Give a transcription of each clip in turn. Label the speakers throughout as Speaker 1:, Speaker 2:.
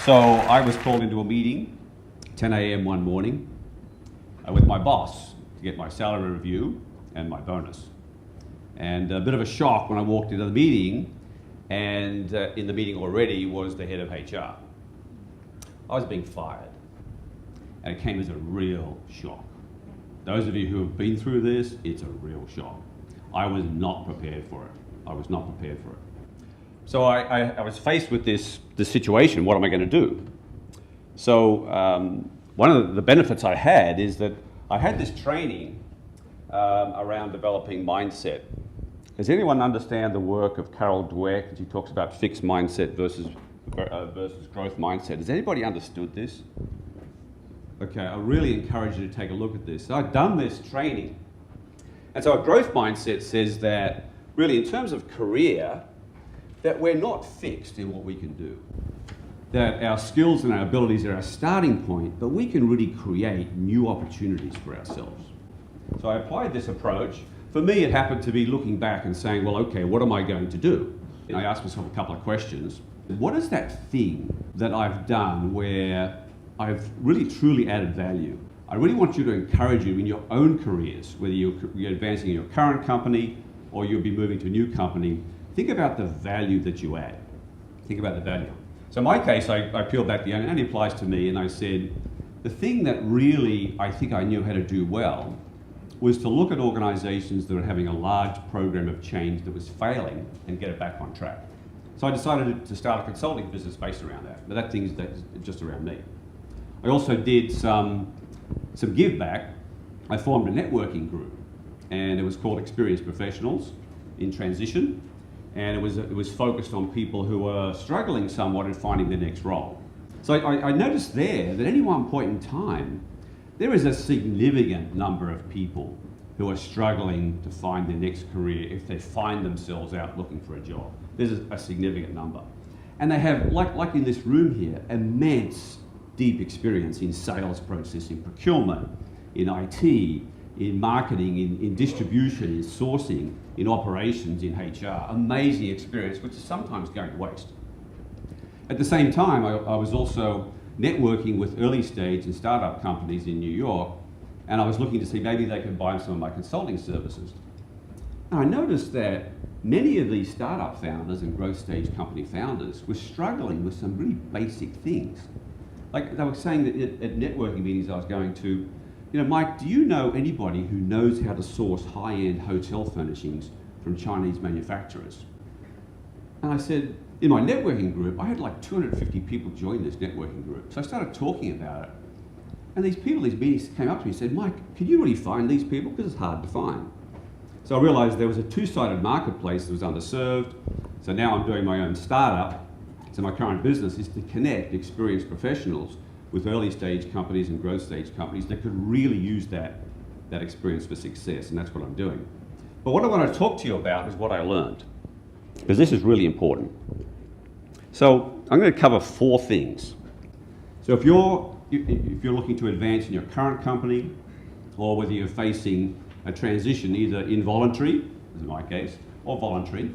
Speaker 1: So I was called into a meeting, 10 a.m. one morning, with my boss to get my salary review and my bonus. And a bit of a shock when I walked into the meeting, and in the meeting already was the head of HR. I was being fired, and it came as a real shock. Those of you who have been through this, it's a real shock. I was not prepared for it. I was not prepared for it. So I was faced with this situation. What am I going to do? So one of the benefits I had is that I had this training around developing mindset. Does anyone understand the work of Carol Dweck? She talks about fixed mindset versus growth mindset. Has anybody understood this? Okay, I really encourage you to take a look at this. So I've done this training. And so a growth mindset says that really in terms of career, that we're not fixed in what we can do. That our skills and our abilities are our starting point, but we can really create new opportunities for ourselves. So I applied this approach. For me, it happened to be looking back and saying, well, okay, what am I going to do? And I asked myself a couple of questions. What is that thing that I've done where I've really truly added value? I really want you to encourage you in your own careers, whether you're advancing in your current company or you'll be moving to a new company. Think about the value that you add. Think about the value. So in my case, I peeled back the onion, and it applies to me, and I said, the thing that really I think I knew how to do well was to look at organizations that were having a large program of change that was failing and get it back on track. So I decided to start a consulting business based around that, but that thing's just around me. I also did some give back. I formed a networking group, and it was called Experienced Professionals in Transition. And it was focused on people who were struggling somewhat in finding their next role. So I noticed there that at any one point in time, there is a significant number of people who are struggling to find their next career if they find themselves out looking for a job. There's a significant number. And they have, like in this room here, immense deep experience in sales process, in procurement, in IT, in marketing, in distribution, in sourcing, in operations, in HR. Amazing experience, which is sometimes going to waste. At the same time, I was also networking with early stage and startup companies in New York, and I was looking to see maybe they could buy some of my consulting services. And I noticed that many of these startup founders and growth stage company founders were struggling with some really basic things. Like they were saying that at networking meetings I was going to, you know, Mike, do you know anybody who knows how to source high-end hotel furnishings from Chinese manufacturers? And I said, in my networking group, I had like 250 people join this networking group. So I started talking about it. And these people, these meetings came up to me and said, Mike, can you really find these people? Because it's hard to find. So I realized there was a two-sided marketplace that was underserved. So now I'm doing my own startup. So my current business is to connect experienced professionals with early stage companies and growth stage companies that could really use that experience for success, and that's what I'm doing. But what I want to talk to you about is what I learned, because this is really important. So I'm going to cover 4 things. So if you're looking to advance in your current company, or whether you're facing a transition, either involuntary, as in my case, or voluntary,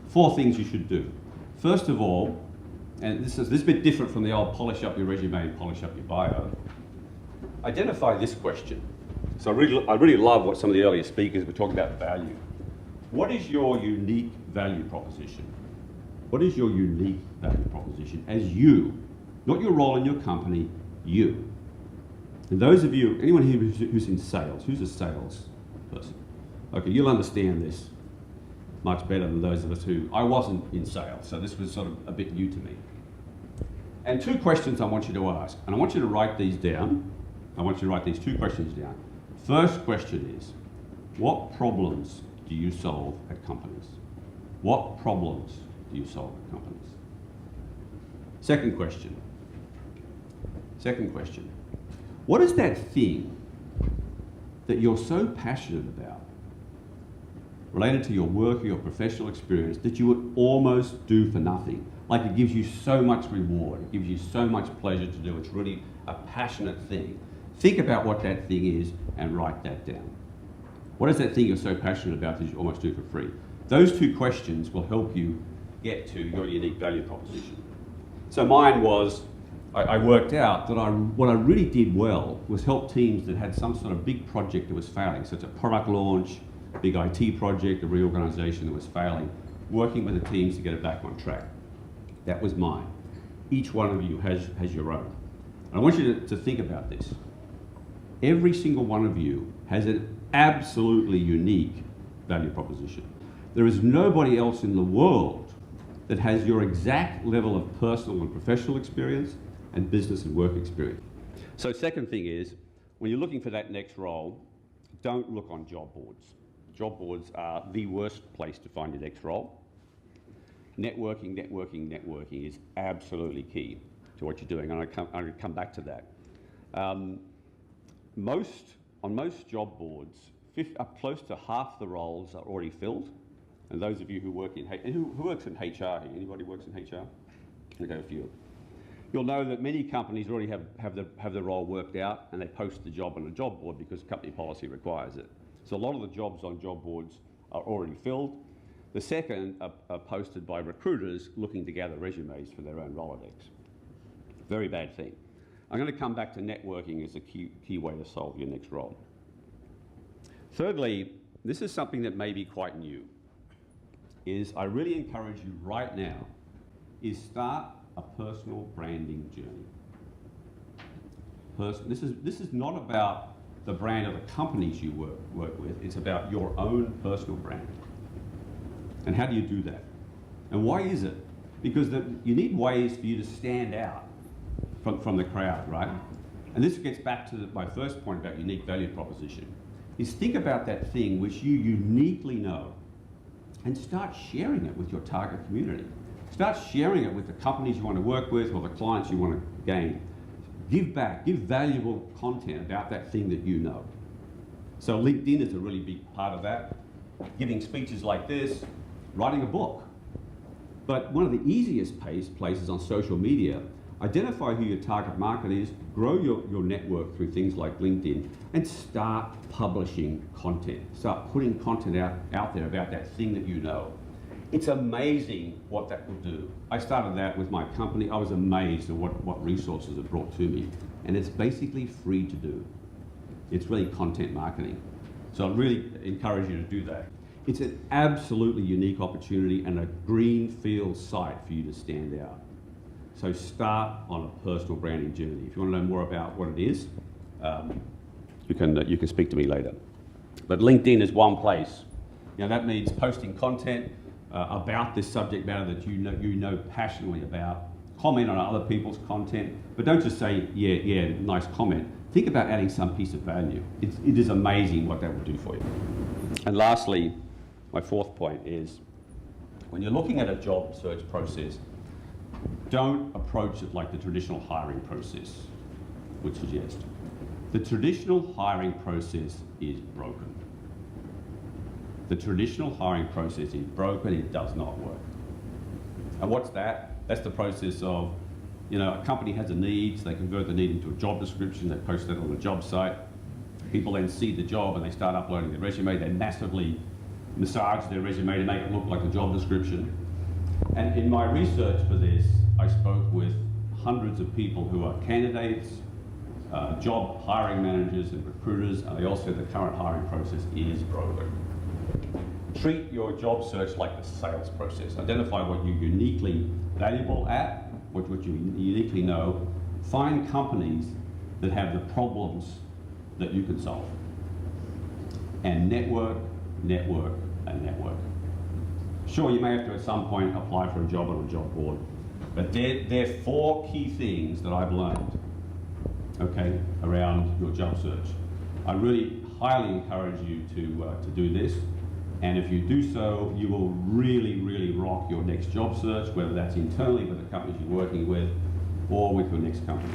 Speaker 1: 4 things you should do. First of all, and this is a bit different from the old polish up your resume and polish up your bio, identify this question. So I really love what some of the earlier speakers were talking about value. What is your unique value proposition? What is your unique value proposition as you? Not your role in your company, you. And those of you, anyone here who's in sales, who's a sales person? Okay, you'll understand this much better than those of us who, I wasn't in sales, so this was sort of a bit new to me. And 2 questions I want you to ask, and I want you to write these down. I want you to write these 2 questions down. First question is, what problems do you solve at companies? What problems do you solve at companies? Second question, what is that thing that you're so passionate about, related to your work or your professional experience, that you would almost do for nothing? Like it gives you so much reward, it gives you so much pleasure to do, it's really a passionate thing. Think about what that thing is and write that down. What is that thing you're so passionate about that you almost do for free? Those 2 questions will help you get to your unique value proposition. So mine was, I worked out that what I really did well was help teams that had some sort of big project that was failing, such as a product launch, big IT project, a reorganization that was failing, working with the teams to get it back on track. That was mine. Each one of you has your own. And I want you to think about this. Every single one of you has an absolutely unique value proposition. There is nobody else in the world that has your exact level of personal and professional experience and business and work experience. So second thing is, when you're looking for that next role, don't look on job boards. Job boards are the worst place to find your next role. Networking is absolutely key to what you're doing, and I'm going to come back to that. On most job boards, up close to half the roles are already filled. And those of you who work in who works in HR here? Anybody works in HR? Okay, a few. You'll know that many companies already have the role worked out, and they post the job on a job board because company policy requires it. So a lot of the jobs on job boards are already filled. The second are posted by recruiters looking to gather resumes for their own Rolodex. Very bad thing. I'm going to come back to networking as a key way to solve your next role. Thirdly, this is something that may be quite new, is I really encourage you right now is start a personal branding journey. This is not about the brand of the companies you work with, it's about your own personal brand. And how do you do that? And why is it? Because you need ways for you to stand out from the crowd, right? And this gets back to my first point about unique value proposition, is think about that thing which you uniquely know and start sharing it with your target community. Start sharing it with the companies you want to work with or the clients you want to gain. Give back, give valuable content about that thing that you know. So LinkedIn is a really big part of that. Giving speeches like this, writing a book. But one of the easiest places on social media, identify who your target market is, grow your network through things like LinkedIn, and start publishing content. Start putting content out there about that thing that you know. It's amazing what that will do. I started that with my company. I was amazed at what resources it brought to me. And it's basically free to do. It's really content marketing. So I really encourage you to do that. It's an absolutely unique opportunity and a greenfield site for you to stand out. So start on a personal branding journey. If you want to know more about what it is, you can speak to me later. But LinkedIn is one place. That means posting content about this subject matter that you know passionately about. Comment on other people's content, but don't just say, yeah, nice comment. Think about adding some piece of value. It is amazing what that will do for you. And lastly, my fourth point is, when you're looking at a job search process, don't approach it like the traditional hiring process would suggest. The traditional hiring process is broken. The traditional hiring process is broken, it does not work. And what's that? That's the process of, a company has a need, so they convert the need into a job description, they post that on the job site. People then see the job and they start uploading their resume, they massively massage their resume to make it look like a job description. And in my research for this, I spoke with hundreds of people who are candidates, job hiring managers and recruiters, and they all said the current hiring process is broken. Treat your job search like the sales process. Identify what you're uniquely valuable at, what you uniquely know. Find companies that have the problems that you can solve. And network, network, and network. Sure, you may have to at some point apply for a job on a job board, but there are 4 key things that I've learned, around your job search. I really highly encourage you to do this, and if you do so, you will really, really rock your next job search, whether that's internally with the companies you're working with or with your next company.